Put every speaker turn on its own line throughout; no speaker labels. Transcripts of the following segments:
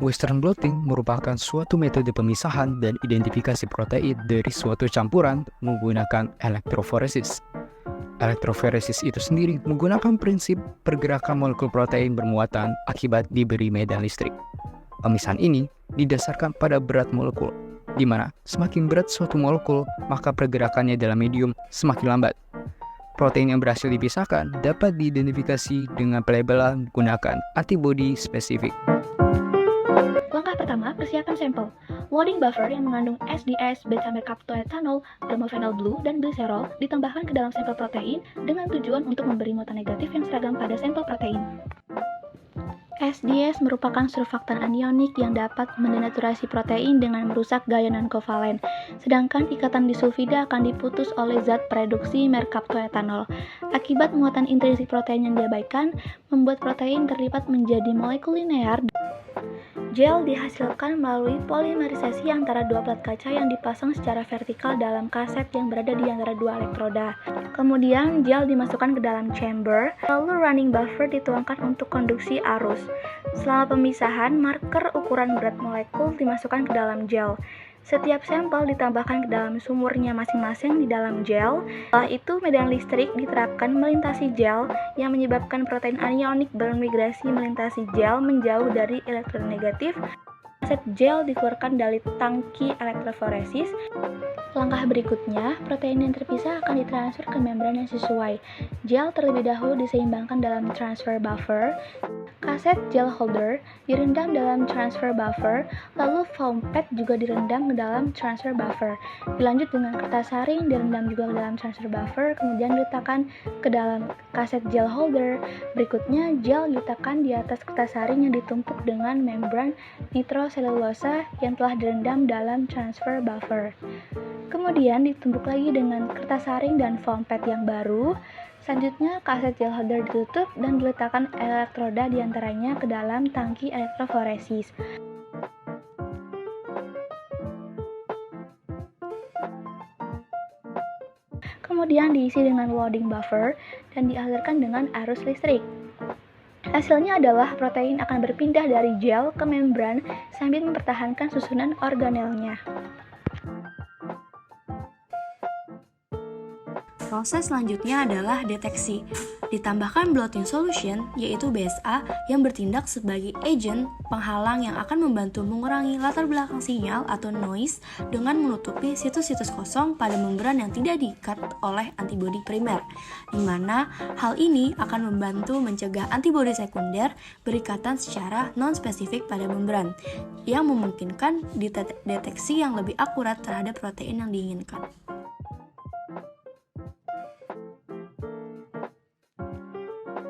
Western blotting merupakan suatu metode pemisahan dan identifikasi protein dari suatu campuran menggunakan elektroforesis. Elektroforesis itu sendiri menggunakan prinsip pergerakan molekul protein bermuatan akibat diberi medan listrik. Pemisahan ini didasarkan pada berat molekul, di mana semakin berat suatu molekul, maka pergerakannya dalam medium semakin lambat. Protein yang berhasil dipisahkan dapat diidentifikasi dengan pelabelan menggunakan antibodi spesifik.
Langkah pertama, persiapan sampel. Loading buffer yang mengandung SDS, beta-mercaptoethanol, bromophenol blue, dan glycerol ditambahkan ke dalam sampel protein dengan tujuan untuk memberi muatan negatif yang seragam pada sampel protein. SDS merupakan surfaktan anionik yang dapat mendenaturasi protein dengan merusak gaya non-kovalen, sedangkan ikatan disulfida akan diputus oleh zat produksi mercaptoethanol. Akibat muatan intrinsik protein yang diabaikan, membuat protein terlipat menjadi molekul linear. Gel dihasilkan melalui polimerisasi antara dua plat kaca yang dipasang secara vertikal dalam kaset yang berada di antara dua elektroda. Kemudian gel dimasukkan ke dalam chamber, lalu running buffer dituangkan untuk konduksi arus. Selama pemisahan, marker ukuran berat molekul dimasukkan ke dalam gel. Setiap sampel ditambahkan ke dalam sumurnya masing-masing di dalam gel. Setelah itu, medan listrik diterapkan melintasi gel yang menyebabkan protein anionik bermigrasi melintasi gel menjauh dari elektroda negatif. Kaset gel dikeluarkan dari tangki elektroforesis. Langkah berikutnya, protein yang terpisah akan ditransfer ke membran yang sesuai. Gel terlebih dahulu diseimbangkan dalam transfer buffer. Kaset gel holder direndam dalam transfer buffer, lalu foam pad juga direndam ke dalam transfer buffer. Dilanjut dengan kertas saring direndam juga ke dalam transfer buffer, kemudian diletakkan ke dalam kaset gel holder. Berikutnya, gel diletakkan di atas kertas saring yang ditumpuk dengan membran nitroselulosa yang telah direndam dalam transfer buffer. Kemudian ditumpuk lagi dengan kertas saring dan foam pad yang baru. Selanjutnya, kaset gel holder ditutup dan diletakkan elektroda diantaranya ke dalam tangki elektroforesis. Kemudian diisi dengan loading buffer dan dialirkan dengan arus listrik. Hasilnya adalah protein akan berpindah dari gel ke membran sambil mempertahankan susunan organelnya.
Proses selanjutnya adalah deteksi. Ditambahkan blotting solution, yaitu BSA, yang bertindak sebagai agent penghalang yang akan membantu mengurangi latar belakang sinyal atau noise dengan menutupi situs-situs kosong pada membran yang tidak diikat oleh antibodi primer, di mana hal ini akan membantu mencegah antibodi sekunder berikatan secara non-spesifik pada membran, yang memungkinkan deteksi yang lebih akurat terhadap protein yang diinginkan.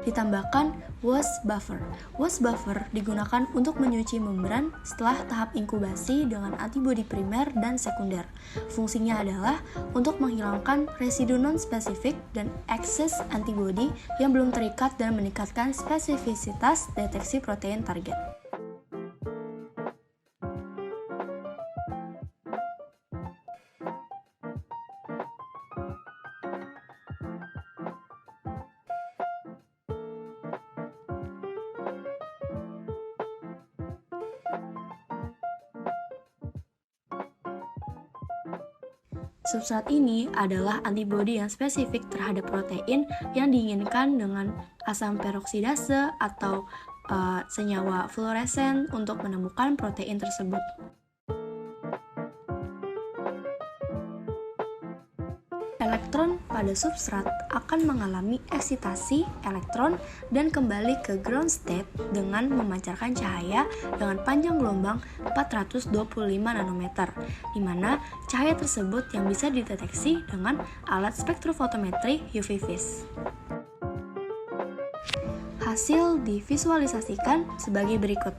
Ditambahkan wash buffer. Wash buffer digunakan untuk menyuci membran setelah tahap inkubasi dengan antibodi primer dan sekunder. Fungsinya adalah untuk menghilangkan residu non-spesifik dan ekses antibodi yang belum terikat dan meningkatkan spesifisitas deteksi protein target. Substrat ini adalah antibodi yang spesifik terhadap protein yang diinginkan dengan asam peroksidase atau senyawa fluoresen untuk menemukan protein tersebut. Elektron pada substrat akan mengalami eksitasi elektron dan kembali ke ground state dengan memancarkan cahaya dengan panjang gelombang 425 nanometer, di mana cahaya tersebut yang bisa dideteksi dengan alat spektrofotometri UV vis. Hasil divisualisasikan sebagai berikut.